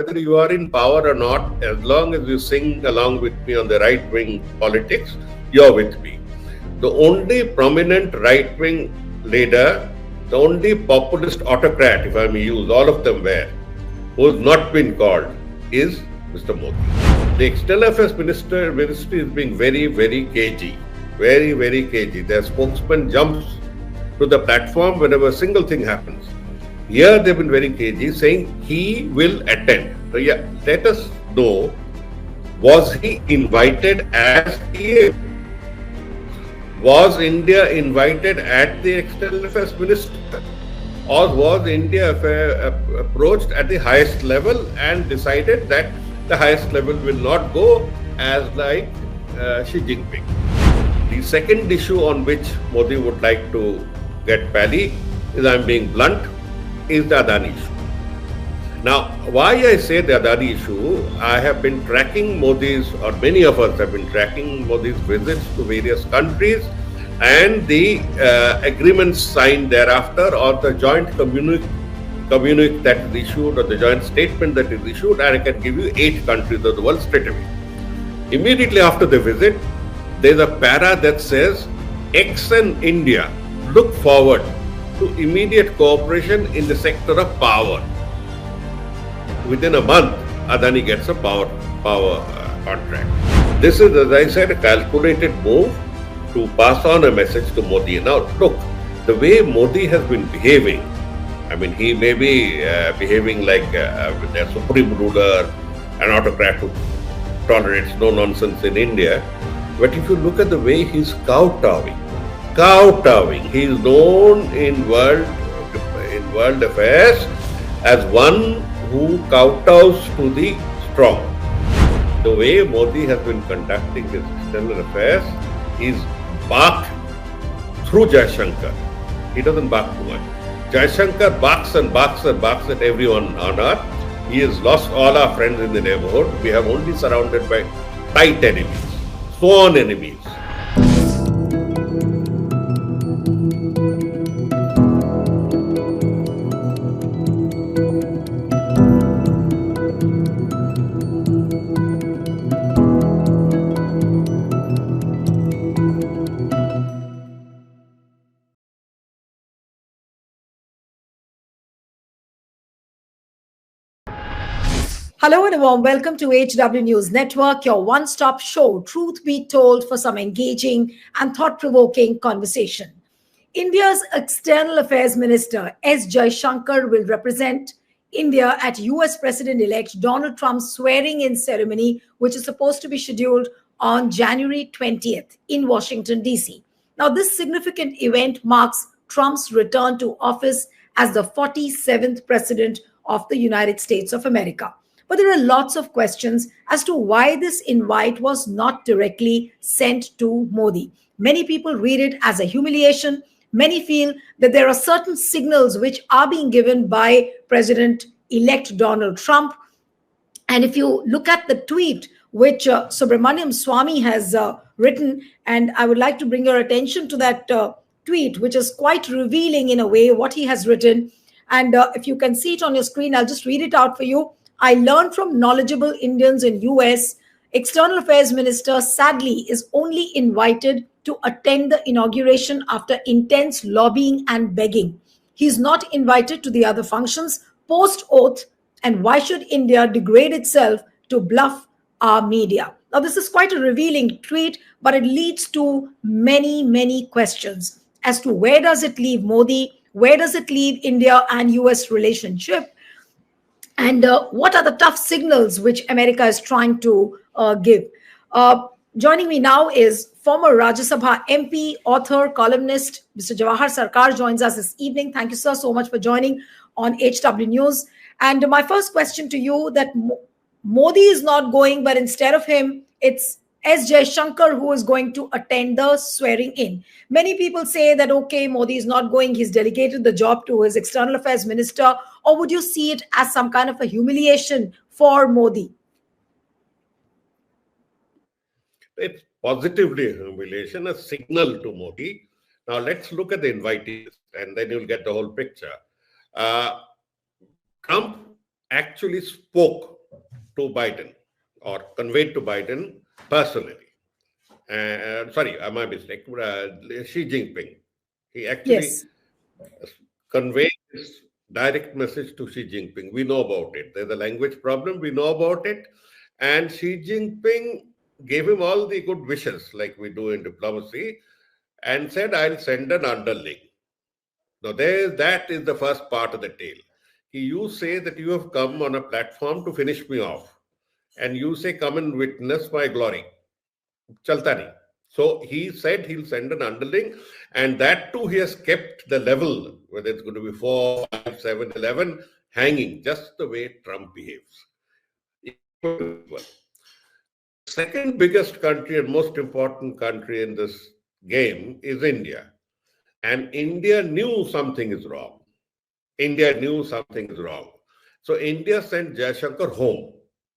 whether you are in power or not, as long as you sing along with me on the right-wing politics, you're with me. The only prominent right-wing leader, the only populist autocrat, if I may use, all of them were, who has not been called, is Mr. Modi. The External Affairs Ministry is being very, very cagey. Very, very cagey. Their spokesman jumps to the platform whenever a single thing happens. Here they've been very cagey, saying he will attend. So yeah, let us know, was he invited as PM? Was India invited at the External Affairs Minister? Or was India approached at the highest level and decided that the highest level will not go as like Xi Jinping? The second issue on which Modi would like to get pally, is I'm being blunt, is the Adani issue. Now, why I say the Adani issue, I have been tracking Modi's, or many of us have been tracking Modi's visits to various countries and the agreements signed thereafter, or the joint communique that is issued, or the joint statement that is issued, and I can give you 8 countries of the world straight away. Immediately after the visit, there is a para that says, X and India look forward to immediate cooperation in the sector of power. Within a month, Adani gets a power contract. This is, as I said, a calculated move to pass on a message to Modi. Now, look, the way Modi has been behaving, I mean, he may be behaving like a supreme ruler, an autocrat who tolerates no nonsense in India. But if you look at the way he's kowtowing, he is known in world affairs as one who kowtows to the strong. The way Modi has been conducting his external affairs is barked through Jaishankar. He doesn't bark too much. Jaishankar barks and barks and barks at everyone on earth. He has lost all our friends in the neighborhood. We have only surrounded by tight enemies, sworn enemies. Hello and a warm welcome to HW News Network, your one-stop show, truth be told, for some engaging and thought-provoking conversation. India's External Affairs Minister S Jaishankar will represent India at US President-elect Donald Trump's swearing-in ceremony, which is supposed to be scheduled on January 20th in Washington, D.C. Now, this significant event marks Trump's return to office as the 47th President of the United States of America. But there are lots of questions as to why this invite was not directly sent to Modi. Many people read it as a humiliation. Many feel that there are certain signals which are being given by President-elect Donald Trump. And if you look at the tweet which Subramaniam Swamy has written, and I would like to bring your attention to that tweet, which is quite revealing in a way what he has written. And if you can see it on your screen, I'll just read it out for you. I learned from knowledgeable Indians in US, External Affairs Minister sadly is only invited to attend the inauguration after intense lobbying and begging. He's not invited to the other functions post-oath, and why should India degrade itself to bluff our media? Now, this is quite a revealing tweet, but it leads to many, many questions as to where does it leave Modi, where does it leave India and US relationship, and what are the tough signals which America is trying to give. Joining me now is former Rajya Sabha MP, author, columnist, Mr. Jawhar Sircar joins us this evening. Thank you, sir, so much for joining on HW News. And my first question to you, that Modi is not going, but instead of him, it's S Jaishankar who is going to attend the swearing in. Many people say that, okay, Modi is not going, he's delegated the job to his External Affairs Minister, or would you see it as some kind of a humiliation for Modi? It's positively a humiliation, a signal to Modi. Now let's look at the invitees and then you'll get the whole picture. Trump actually spoke to Biden or conveyed to Biden personally. Sorry, my mistake. Xi Jinping. He actually Yes. conveyed this direct message to Xi Jinping. We know about it. There's a language problem. We know about it. And Xi Jinping gave him all the good wishes, like we do in diplomacy, and said, I'll send an underling. Now, that is the first part of the tale. You say that you have come on a platform to finish me off, and you say, come and witness my glory. Chalta nahi. So he said he'll send an underling, and that too he has kept the level, whether it's going to be 4, 5, 7, 11, hanging, just the way Trump behaves. Second biggest country and most important country in this game is India. And India knew something is wrong. India knew something is wrong. So India sent Jaishankar home.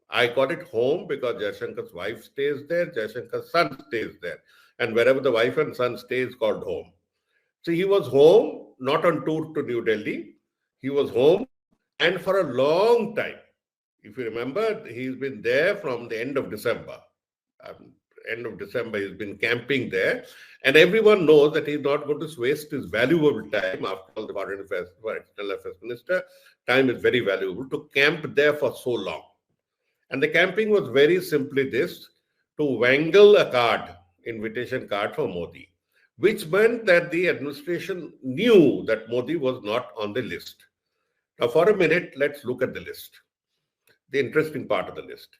I call it home because Jaishankar's wife stays there, Jaishankar's son stays there. And wherever the wife and son stay is called home. So he was home, not on tour to New Delhi. He was home, and for a long time. If you remember, he's been there from the end of December. He's been camping there. And everyone knows that he's not going to waste his valuable time. After all, the Foreign Affairs, External Affairs Minister, time is very valuable to camp there for so long. And the camping was very simply this, to wangle a card, invitation card for Modi, which meant that the administration knew that Modi was not on the list. Now, for a minute, let's look at the list. The interesting part of the list.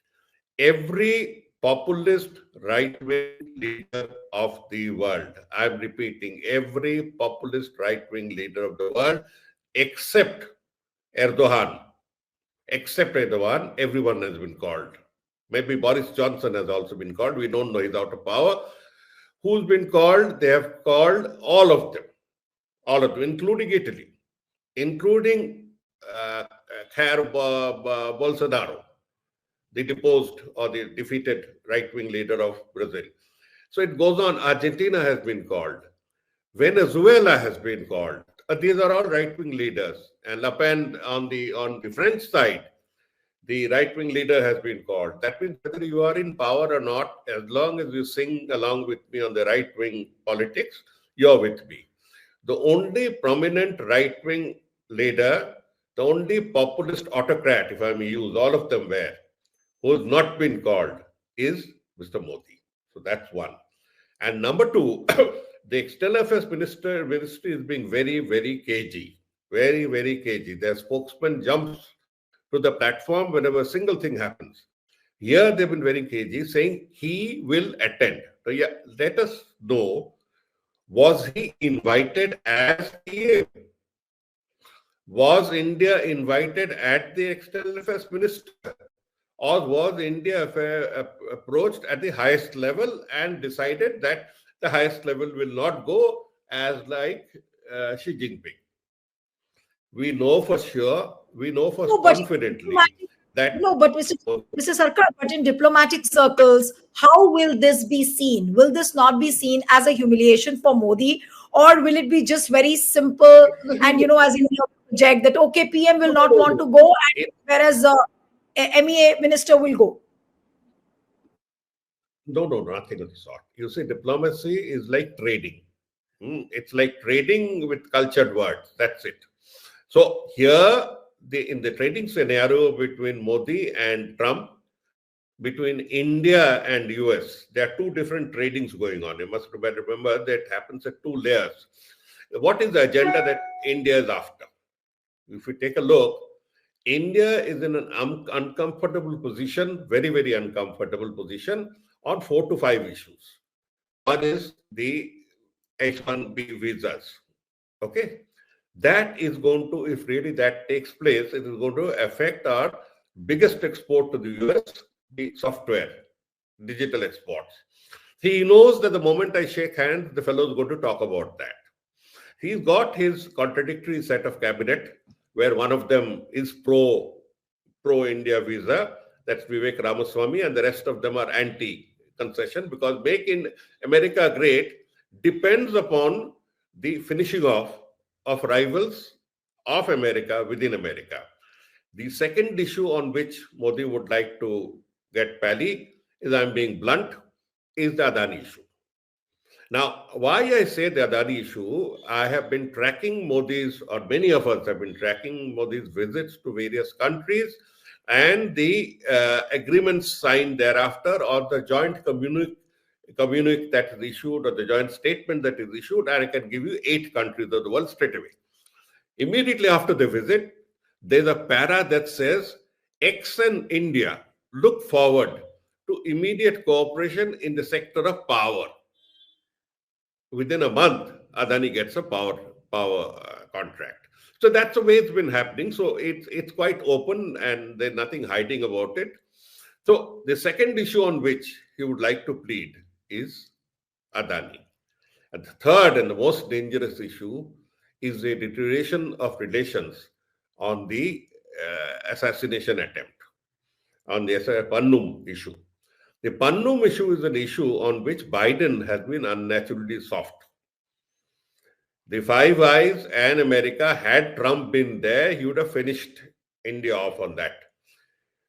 Every populist right-wing leader of the world, I'm repeating, every populist right-wing leader of the world, except Erdogan, everyone has been called. Maybe Boris Johnson has also been called. We don't know, he's out of power. Who's been called? They have called all of them, including Italy, including Jair Bolsonaro, the deposed or the defeated right-wing leader of Brazil. So it goes on. Argentina has been called. Venezuela has been called. These are all right-wing leaders. And Le Pen on the French side, the right-wing leader has been called. That means whether you are in power or not, as long as you sing along with me on the right-wing politics, you're with me. The only prominent right-wing leader, the only populist autocrat, if I may use, all of them were, who has not been called, is Mr. Modi. So that's one. And number two, the External Affairs Ministry is being very, very cagey. Very, very cagey. Their spokesman jumps to the platform whenever a single thing happens. Here they've been very cagey, saying he will attend. So yeah, let us know, was he invited as PM? Was India invited at the External Affairs Minister? Or was India approached at the highest level and decided that the highest level will not go as like Xi Jinping? We know for sure, confidently that... No, but Mr. Sarkar, but in diplomatic circles, how will this be seen? Will this not be seen as a humiliation for Modi? Or will it be just very simple and, as in your project that, okay, PM will not want to go, and whereas MEA minister will go? No, nothing of the sort. You see, diplomacy is like trading. It's like trading with cultured words. That's it. So here, in the trading scenario between Modi and Trump, between India and US, there are two different tradings going on. You must remember that happens at two layers. What is the agenda that India is after? If we take a look, India is in an uncomfortable position, very, very uncomfortable position on 4 to 5 issues. One is the H-1B visas. Okay. That is going to, if really that takes place, it is going to affect our biggest export to the US, the software, digital exports. He knows that the moment I shake hands, the fellow is going to talk about that. He's got his contradictory set of cabinet, where one of them is pro-India visa, that's Vivek Ramaswamy, and the rest of them are anti-concession, because Make in America Great depends upon the finishing off of rivals of America within America. The second issue on which Modi would like to get pally is, I'm being blunt, is the Adani issue. Now, why I say the Adani issue, I have been tracking Modi's, or many of us have been tracking Modi's visits to various countries and the agreements signed thereafter, or the joint communique that is issued, or the joint statement that is issued, and I can give you 8 countries of the world straight away. Immediately after the visit, there's a para that says, X and India look forward to immediate cooperation in the sector of power. Within a month, Adani gets a power contract. So that's the way it's been happening. So it's quite open, and there's nothing hiding about it. So the second issue on which he would like to plead is Adani. And the third and the most dangerous issue is the deterioration of relations on the assassination attempt, on the Pannum issue. The Pannum issue is an issue on which Biden has been unnaturally soft. The Five Eyes and America, had Trump been there, he would have finished India off on that.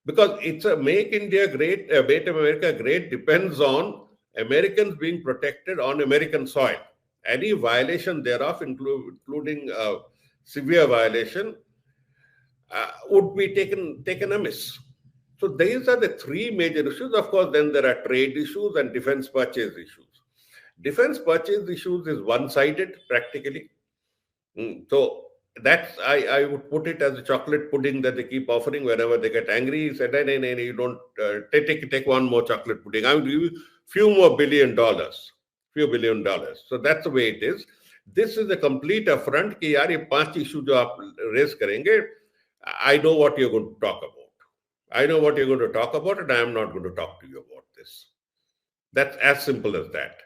Because it's a make India great, make America great depends on Americans being protected on American soil. Any violation thereof, including severe violation, would be taken amiss. So these are the 3 major issues. Of course, then there are trade issues and defense purchase issues. Defense purchase issues is one-sided practically. So that's, I would put it as a chocolate pudding that they keep offering whenever they get angry. He said, no, you don't take one more chocolate pudding. I will give you few more $billion. So that's the way it is. This is a complete affront कि यार ये 5 issue जो आप raise करेंगे, I know what you're going to talk about. I know what you're going to talk about, and I am not going to talk to you about this. That's as simple as that.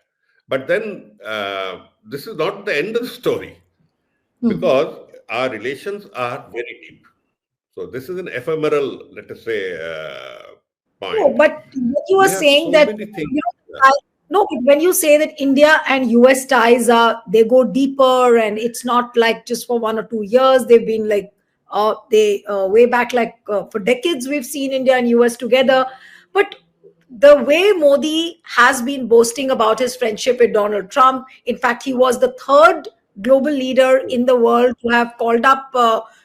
But then this is not the end of the story, because our relations are very deep. So this is an ephemeral, let us say, point. No, but you were saying that, no, but when you say that India and US ties they go deeper, and it's not like just for 1 or 2 years, they've been like, way back, like for decades, we've seen India and US together. But the way Modi has been boasting about his friendship with Donald Trump, in fact, he was the 3rd global leader in the world to have called up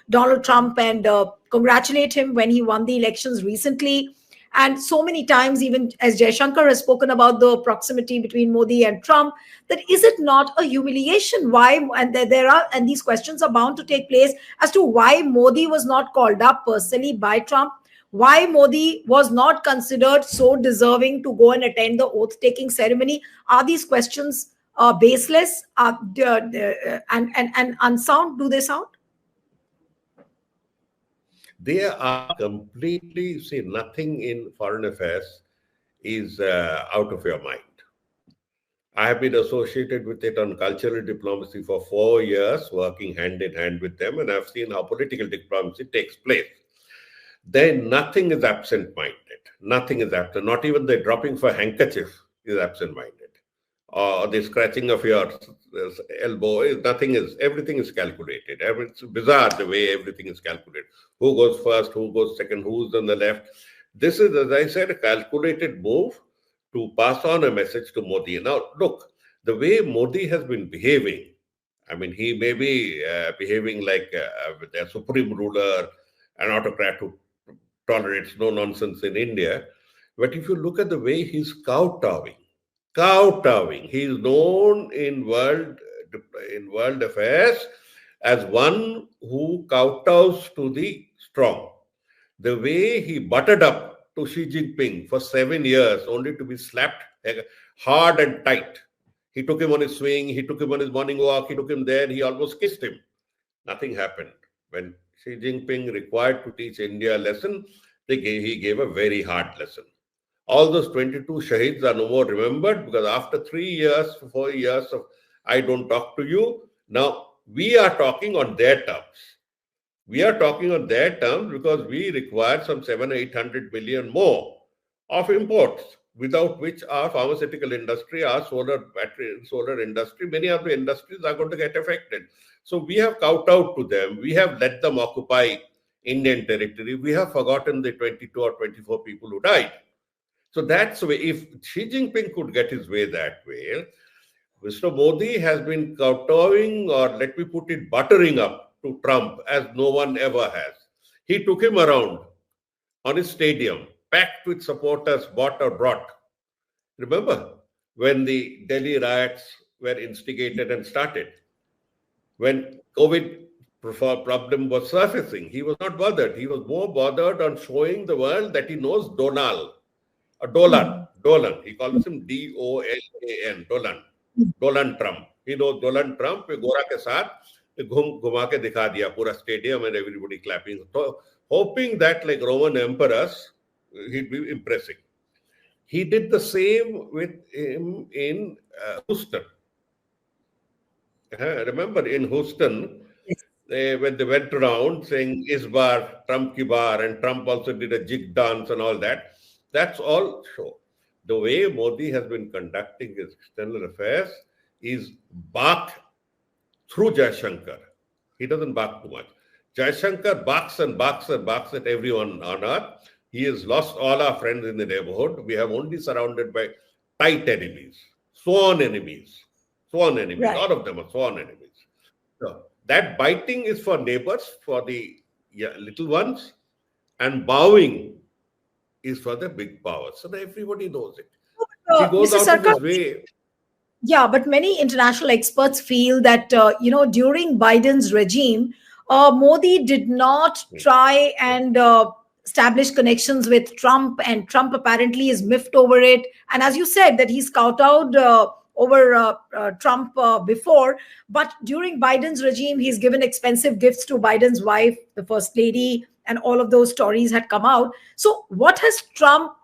Donald Trump and congratulate him when he won the elections recently. And so many times, even as Jaishankar has spoken about the proximity between Modi and Trump, that is it not a humiliation? Why? And and these questions are bound to take place as to why Modi was not called up personally by Trump, why Modi was not considered so deserving to go and attend the oath-taking ceremony. Are these questions baseless and unsound? Do they sound? They are completely, see, nothing in foreign affairs is out of your mind. I have been associated with it on cultural diplomacy for 4 years, working hand in hand with them, and I've seen how political diplomacy takes place. Then nothing is absent-minded. Nothing is absent. Not even the dropping for handkerchief is absent-minded. Or the scratching of your elbow, everything is calculated. It's bizarre the way everything is calculated. Who goes first, who goes second, who's on the left. This is, as I said, a calculated move to pass on a message to Modi. Now, look, the way Modi has been behaving, I mean, he may be behaving like a supreme ruler, an autocrat who tolerates no nonsense in India. But if you look at the way he's kowtowing, he is known in world affairs as one who kowtows to the strong. The way he butted up to Xi Jinping for 7 years, only to be slapped hard and tight. He took him on his swing, he took him on his morning walk, he took him there, he almost kissed him. Nothing happened. When Xi Jinping required to teach India a lesson, he gave a very hard lesson. All those 22 shaheeds are no more remembered, because after 3 years, 4 years of I don't talk to you, now we are talking on their terms. We are talking on their terms because we require some 700 or 800 billion more of imports, without which our pharmaceutical industry, our solar industry, many of the industries are going to get affected. So we have kowtowed to them. We have let them occupy Indian territory. We have forgotten the 22 or 24 people who died. So that's the way. If Xi Jinping could get his way that way, Mr. Modi has been kowtowing, or let me put it, buttering up to Trump as no one ever has. He took him around on his stadium, packed with supporters, bought or brought. Remember when the Delhi riots were instigated and started? When COVID problem was surfacing, he was not bothered. He was more bothered on showing the world that he knows Donald, or Dolan. He calls him Dolan, Dolan Trump. He knows Dolan Trump. गोरा के साथ घुमा के दिखा दिया पूरा stadium and everybody clapping. So, hoping that like Roman emperors, he'd be impressing. He did the same with him in Houston. Remember in Houston, when they went around saying "Is bar Trump ki bar," and Trump also did a jig dance and all that. That's all show. The way Modi has been conducting his external affairs is bark through Jaishankar. He doesn't bark too much. Jaishankar barks and barks and barks at everyone on earth. He has lost all our friends in the neighborhood. We have only surrounded by tight enemies, sworn enemies, sworn enemies. Right. All of them are sworn enemies. So that biting is for neighbors, for the little ones, and bowing is for the big powers. So everybody knows it. He goes Mr. out of his Sircar, way. yeah, but many international experts feel that, during Biden's regime, Modi did not try and establish connections with Trump, and Trump apparently is miffed over it. And as you said, that he's kowtowed over Trump before, but during Biden's regime, he's given expensive gifts to Biden's wife, the first lady, and all of those stories had come out. So what has Trump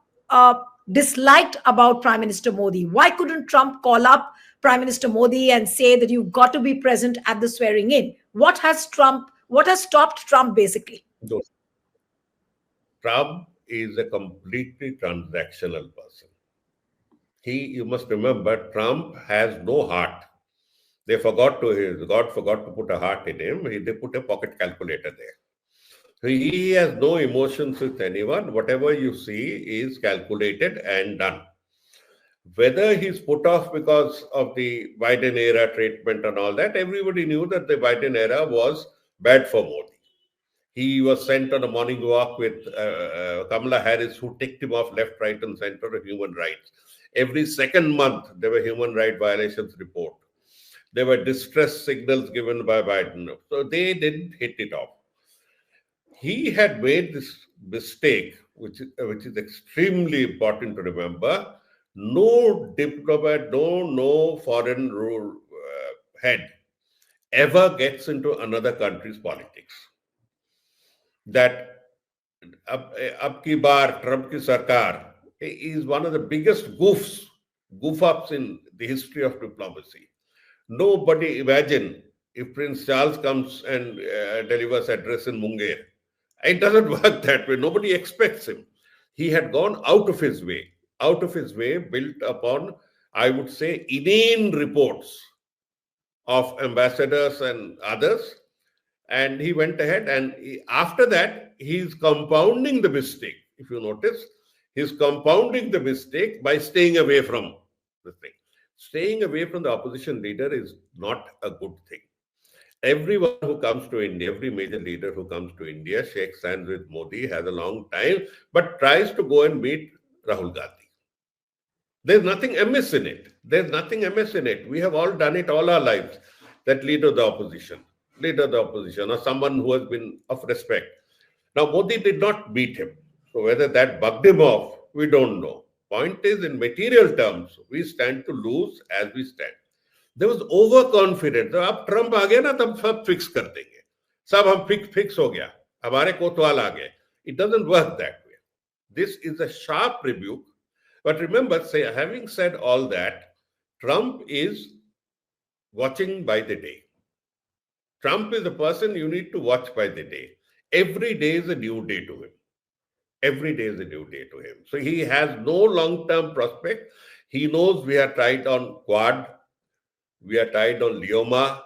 disliked about Prime Minister Modi? Why couldn't Trump call up Prime Minister Modi and say that you've got to be present at the swearing in? What has stopped Trump basically? Trump is a completely transactional person. You must remember, Trump has no heart. God forgot to put a heart in him. They put a pocket calculator there. So he has no emotions with anyone. Whatever you see is calculated and done. Whether he's put off because of the Biden era treatment and all that, everybody knew that the Biden era was bad for Modi. He was sent on a morning walk with Kamala Harris, who ticked him off left, right, and center of human rights. Every second month, there were human rights violations report. There were distress signals given by Biden. So they didn't hit it off. He had made this mistake, which is extremely important to remember. No diplomat, no foreign head ever gets into another country's politics. That ab ki bar Trump ki sarkar is one of the biggest goof-ups in the history of diplomacy. Nobody imagine if Prince Charles comes and delivers address in Munger. It doesn't work that way. Nobody expects him. He had gone out of his way, built upon, I would say, inane reports of ambassadors and others. And he went ahead, and after that, he's compounding the mistake. If you notice, he's compounding the mistake by staying away from the thing. Staying away from the opposition leader is not a good thing. Everyone who comes to India, every major leader who comes to India, shakes hands with Modi, has a long time, but tries to go and meet Rahul Gandhi. There's nothing amiss in it. We have all done it all our lives. That leader of the opposition, or someone who has been of respect. Now, Modi did not beat him. So whether that bugged him off, we don't know. Point is, in material terms, we stand to lose as we stand. There was overconfidence. अब Trump आ गया ना, तब सब fix कर देंगे. सब हम fix हो गया. हमारे कोतवाल आ गए. It doesn't work that way. This is a sharp rebuke. But remember, having said all that, Trump is watching by the day. Trump is the person you need to watch by the day. Every day is a new day to him. So he has no long-term prospect. He knows we are tied on Quad, we are tied on Leoma,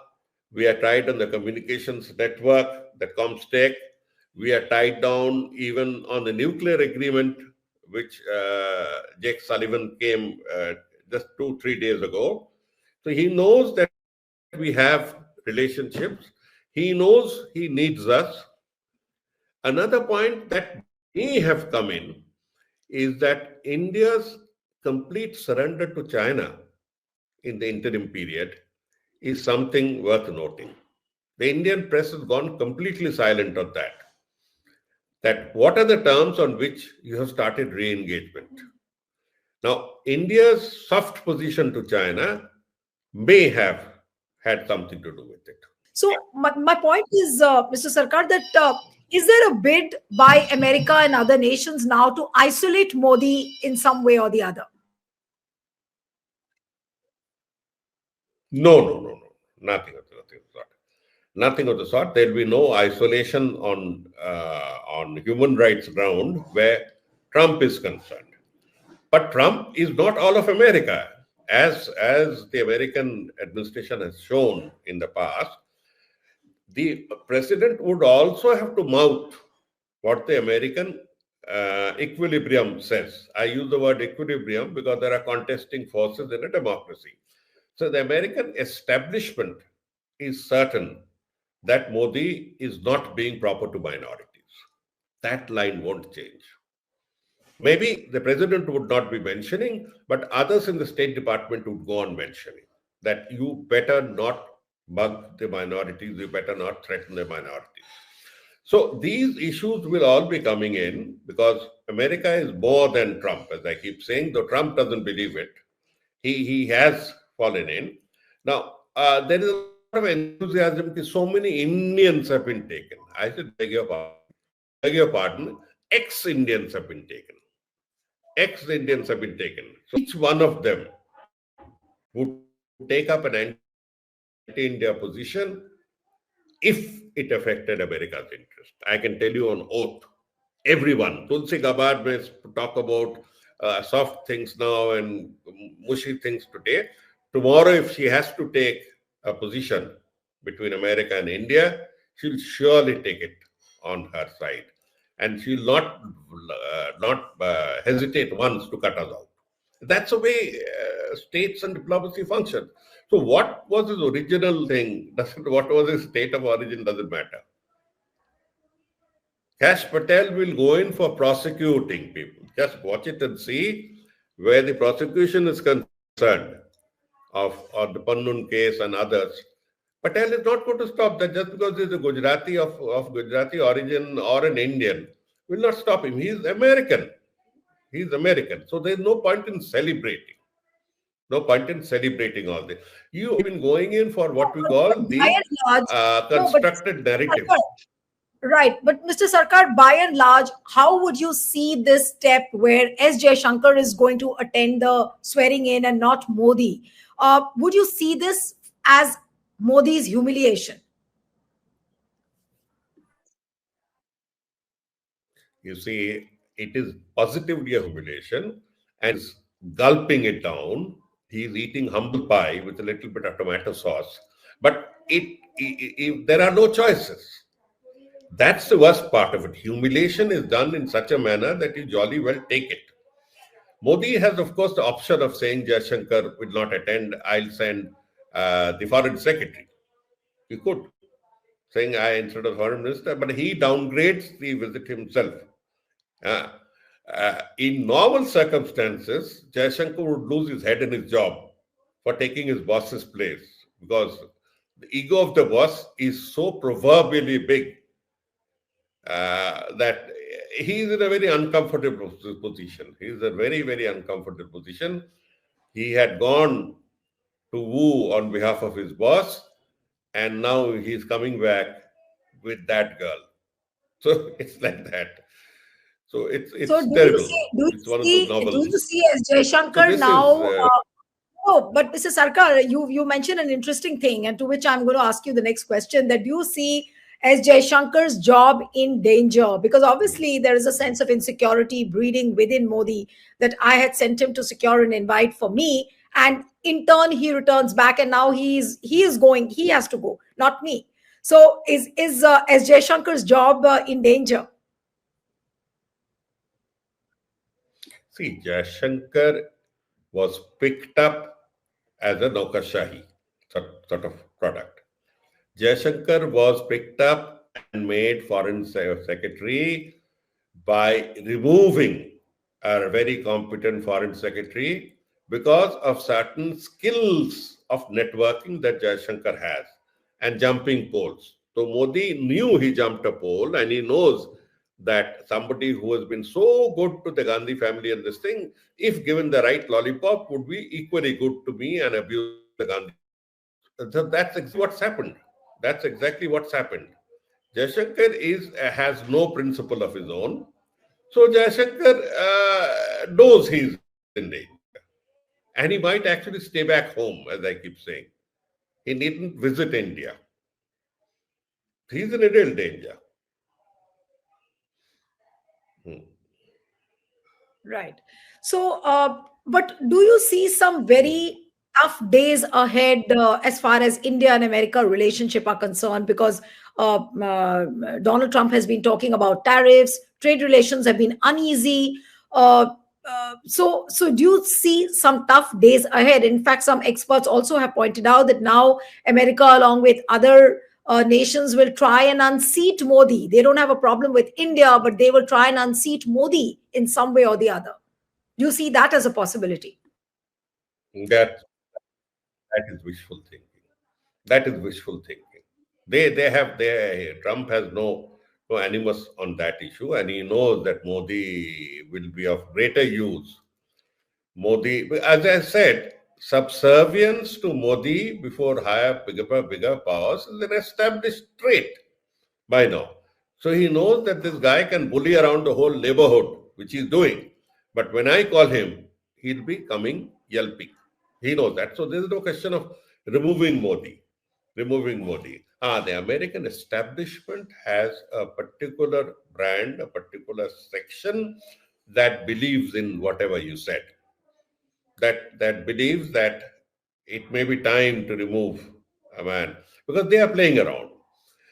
we are tied on the communications network, the Comstech, We are tied down even on the nuclear agreement, which Jake Sullivan came just 2-3 days ago. So he knows that we have relationships. He knows he needs us. Another point that may have come in is that India's complete surrender to China in the interim period is something worth noting. The Indian press has gone completely silent on that. That what are the terms on which you have started re-engagement? Now, India's soft position to China may have had something to do with it. So my point is, Mr. Sarkar, that is there a bid by America and other nations now to isolate Modi in some way or the other? No. Nothing of the sort. Nothing of the sort. There will be no isolation on human rights ground where Trump is concerned. But Trump is not all of America, as the American administration has shown in the past. The president would also have to mouth what the American equilibrium says. I use the word equilibrium because there are contesting forces in a democracy. So the American establishment is certain that Modi is not being proper to minorities. That line won't change. Maybe the president would not be mentioning, but others in the State Department would go on mentioning that you better not bug the minorities, you better not threaten the minorities. So these issues will all be coming in because America is more than Trump, as I keep saying, though Trump doesn't believe it. He has fallen in. Now, there is a lot of enthusiasm because so many Indians have been taken. I should beg your pardon, ex-Indians have been taken. Ex-Indians have been taken. So each one of them would take up an anti-India position if it affected America's interest. I can tell you on oath, everyone. Tulsi Gabbard may talk about soft things now and mushy things today. Tomorrow, if she has to take a position between America and India, she'll surely take it on her side. And she'll not hesitate once to cut us out. That's the way states and diplomacy function. So what was his original thing? What was his state of origin doesn't matter. Kash Patel will go in for prosecuting people. Just watch it and see where the prosecution is concerned of the Pannun case and others. Patel is not going to stop that just because he's a Gujarati of Gujarati origin or an Indian will not stop him. He's American. He's American. So there's no point in celebrating. No point in celebrating all this. You've been going in for what we call the constructed narrative. Right. But Mr. Sarkar, by and large, how would you see this step where S Jaishankar is going to attend the swearing in and not Modi? Would you see this as Modi's humiliation? You see, it is positively a humiliation and is gulping it down. He's eating humble pie with a little bit of tomato sauce. But there are no choices. That's the worst part of it. Humiliation is done in such a manner that you jolly well take it. Modi has, of course, the option of saying Jaishankar will not attend. I'll send the foreign secretary. He could, saying I instead of foreign minister, but he downgrades the visit himself. In normal circumstances, Jaishankar would lose his head and his job for taking his boss's place because the ego of the boss is so proverbially big that he's in a very uncomfortable position. He's in a very, very uncomfortable position. He had gone to woo on behalf of his boss, and now he's coming back with that girl. So it's like that. So it's terrible. It's one of those novels. Do you see S Jaishankar now? Oh, but Mr. Sarkar, you mentioned an interesting thing, and to which I'm going to ask you the next question. That do you see S Jaishankar's job in danger? Because obviously there is a sense of insecurity breeding within Modi that I had sent him to secure an invite for me, and in turn he returns back, and now he has to go, not me. So is S Jaishankar's job in danger? See, Jaishankar was picked up as a Naukashahi sort of product. Jaishankar was picked up and made foreign secretary by removing a very competent foreign secretary because of certain skills of networking that Jaishankar has and jumping poles. So Modi knew he jumped a pole, and he knows that somebody who has been so good to the Gandhi family and this thing, if given the right lollipop, would be equally good to me and abuse the Gandhi family. So that's exactly what's happened. That's exactly what's happened. Jaishankar has no principle of his own. So Jaishankar knows he's in danger. And he might actually stay back home, as I keep saying. He needn't visit India. He's in a real danger. Hmm. Right. So, but do you see some very tough days ahead as far as India and America relationship are concerned? Because Donald Trump has been talking about tariffs, trade relations have been uneasy. Uh, so do you see some tough days ahead? In fact, some experts also have pointed out that now America, along with other nations, will try and unseat Modi. They don't have a problem with India, but they will try and unseat Modi in some way or the other. Do you see that as a possibility? That that is wishful thinking. That is wishful thinking. They have their Trump has no animus on that issue, and he knows that Modi will be of greater use. Modi, as I said, subservience to Modi before higher, bigger powers is an established trait by now. So he knows that this guy can bully around the whole neighborhood, which he's doing. But when I call him, he'll be coming yelping. He knows that. So there's no question of removing Modi. Removing Modi. The American establishment has a particular brand, a particular section that believes in whatever you said. That believes that it may be time to remove a man because they are playing around.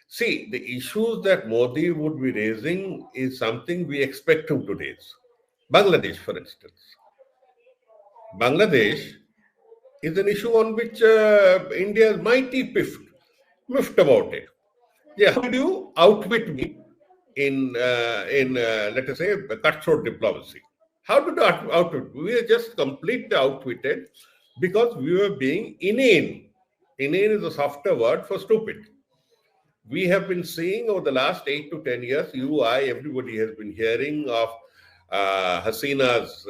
See, the issues that Modi would be raising is something we expect him to raise. Bangladesh, for instance. Bangladesh is an issue on which India is mighty miffed about it. Yeah, how did you outwit me in let us say cutthroat diplomacy? How did you outwit? We were just completely outwitted because we were being inane. Inane is a softer word for stupid. We have been seeing over the last 8 to 10 years, everybody has been hearing of Hasina's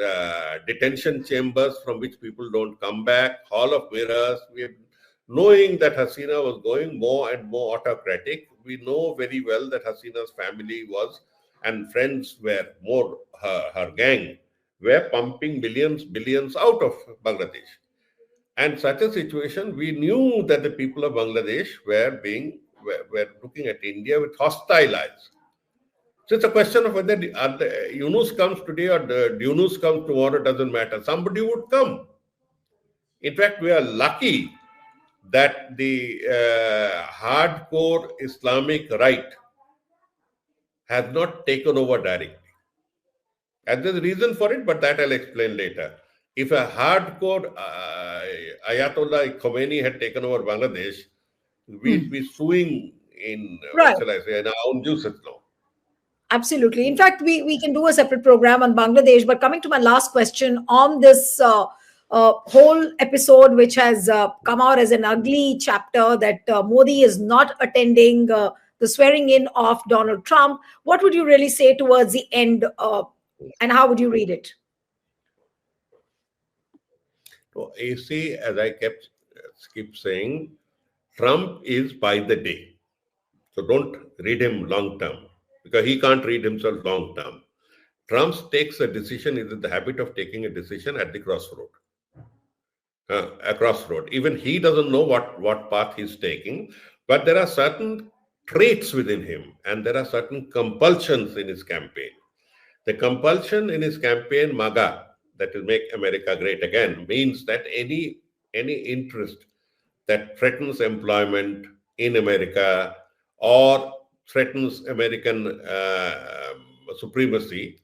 detention chambers from which people don't come back, Hall of Mirrors. We are knowing that Hasina was going more and more autocratic. We know very well that Hasina's family was and friends were more, her gang were pumping billions out of Bangladesh. And such a situation, we knew that the people of Bangladesh were looking at India with hostile eyes. So it's a question of whether Yunus comes today or the Yunus comes tomorrow, doesn't matter. Somebody would come. In fact, we are lucky that the hardcore Islamic right has not taken over directly. And there's a reason for it, but that I'll explain later. If a hardcore Ayatollah Khomeini had taken over Bangladesh, we'd be suing in, Right. what shall I say, in our own juices now. Absolutely. In fact, we can do a separate program on Bangladesh. But coming to my last question on this whole episode, which has come out as an ugly chapter that Modi is not attending the swearing in of Donald Trump, what would you really say towards the end and how would you read it? So, you see, as I keep saying, Trump is by the day. So don't read him long term because he can't read himself long term. Trump takes a decision, is in the habit of taking a decision at the crossroad. A crossroad. Even he doesn't know what path he's taking, but there are certain traits within him and there are certain compulsions in his campaign. The compulsion in his campaign, MAGA, that will make America great again, means that any interest that threatens employment in America, or threatens American supremacy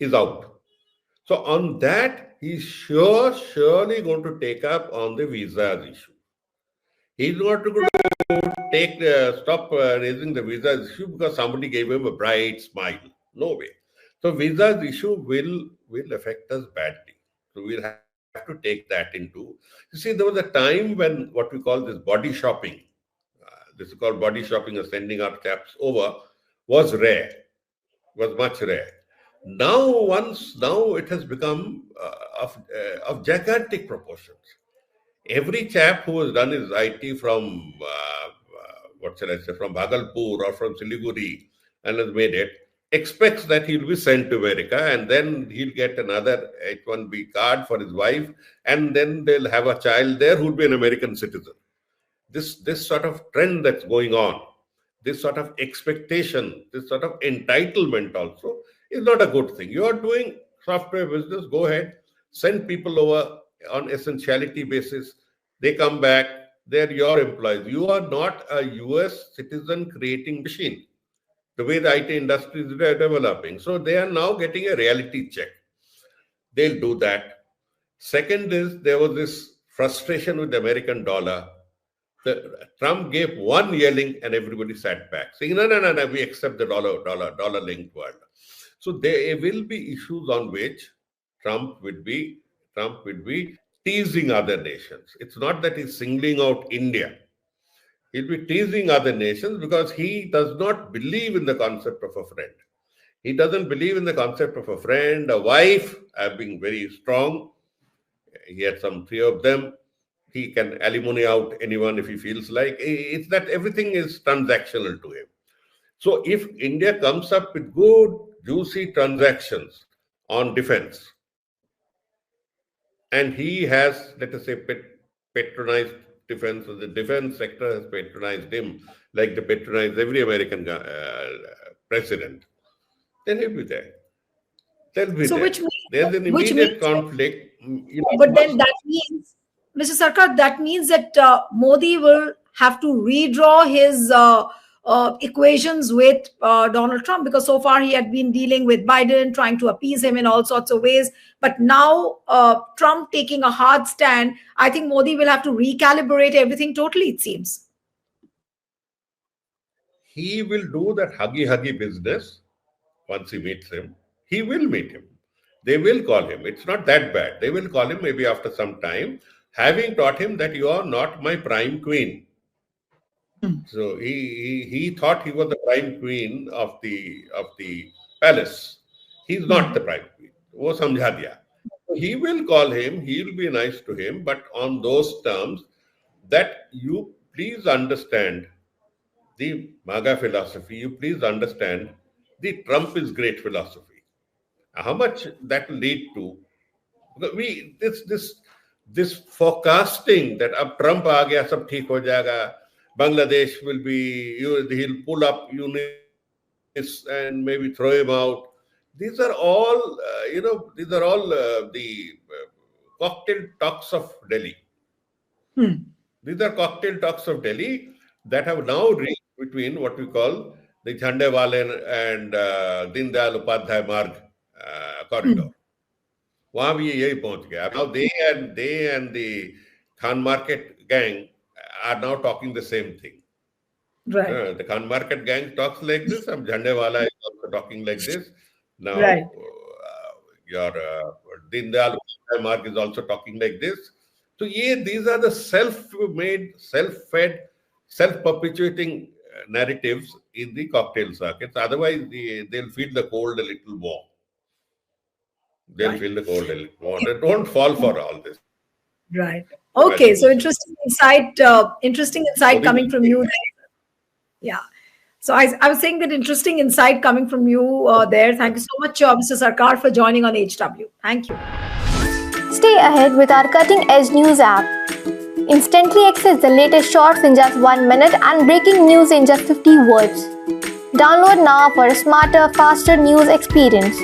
is out. So on that, he's surely going to take up on the visas issue. He's not going to stop raising the visas issue because somebody gave him a bright smile. No way. So visas issue will affect us badly. So we'll have to take that into. You see, there was a time when what we call this body shopping, this is called body shopping or sending our caps over, was rare, was much rare. Now it has become of gigantic proportions. Every chap who has done his IT from what shall I say, from Bhagalpur or from Siliguri and has made it, expects that he'll be sent to America and then he'll get another H-1B card for his wife, and then they'll have a child there who'll be an American citizen. This sort of trend that's going on, this sort of expectation, this sort of entitlement also is not a good thing. You are doing software business, go ahead, send people over on essentiality basis. They come back, they're your employees. You are not a US citizen creating machine, the way the IT industry is developing. So they are now getting a reality check. They'll do that. Second is, there was this frustration with the American dollar. Trump gave one yelling and everybody sat back, saying, no, we accept the dollar-linked world. So there will be issues on which Trump would be teasing other nations. It's not that he's singling out India. He'll be teasing other nations because he does not believe in the concept of a friend. He doesn't believe in the concept of a friend, a wife, being very strong. He had some 3 of them. He can alimony out anyone if he feels like. It's that everything is transactional to him. So if India comes up with good, juicy transactions on defense, and he has, let us say, patronized defense, or the defense sector has patronized him like they patronize every American president, then he'll be there. They'll be So there. which means, There's an immediate conflict. but then that means, Mr. Sarkar, that means that Modi will have to redraw his equations with Donald Trump, because so far he had been dealing with Biden, trying to appease him in all sorts of ways. But now Trump taking a hard stand, I think Modi will have to recalibrate everything totally, it seems. He will do that huggy business once he meets him. He will meet him. They will call him. It's not that bad. They will call him maybe after some time, having taught him that you are not my prime queen. So he thought he was the prime queen of the palace. He's not the prime queen. वो समझा दिया. He will call him. He will be nice to him, but on those terms that you please understand the MAGA philosophy. You please understand the Trump is great philosophy. How much that will lead to? This forecasting that अब Trump आ गया सब ठीक हो जाएगा. Bangladesh will be, he'll pull up Yunus and maybe throw him out. These are all, the cocktail talks of Delhi. These are cocktail talks of Delhi that have now reached between what we call the Jhandewale and Din Dayal Upadhyay Marg corridor. वहां भी यही पहुंच गया. Now they and the Khan Market gang are now talking the same thing. Right. The Khan Market gang talks like this. Jhandewala is also talking like this. Now, Right. Your Din Dayal Marg is also talking like this. So, these are the self-made, self-fed, self-perpetuating narratives in the cocktail circuits. Otherwise, they'll feel the cold a little more. They'll Right. feel the cold a little more. They don't fall for all this. Right. Okay. So interesting insight coming from you. Yeah. So I was saying that interesting insight coming from you there. Thank you so much, Mr. Sarkar, for joining on HW. Thank you. Stay ahead with our cutting edge news app. Instantly access the latest shorts in just 1 minute and breaking news in just 50 words. Download now for a smarter, faster news experience.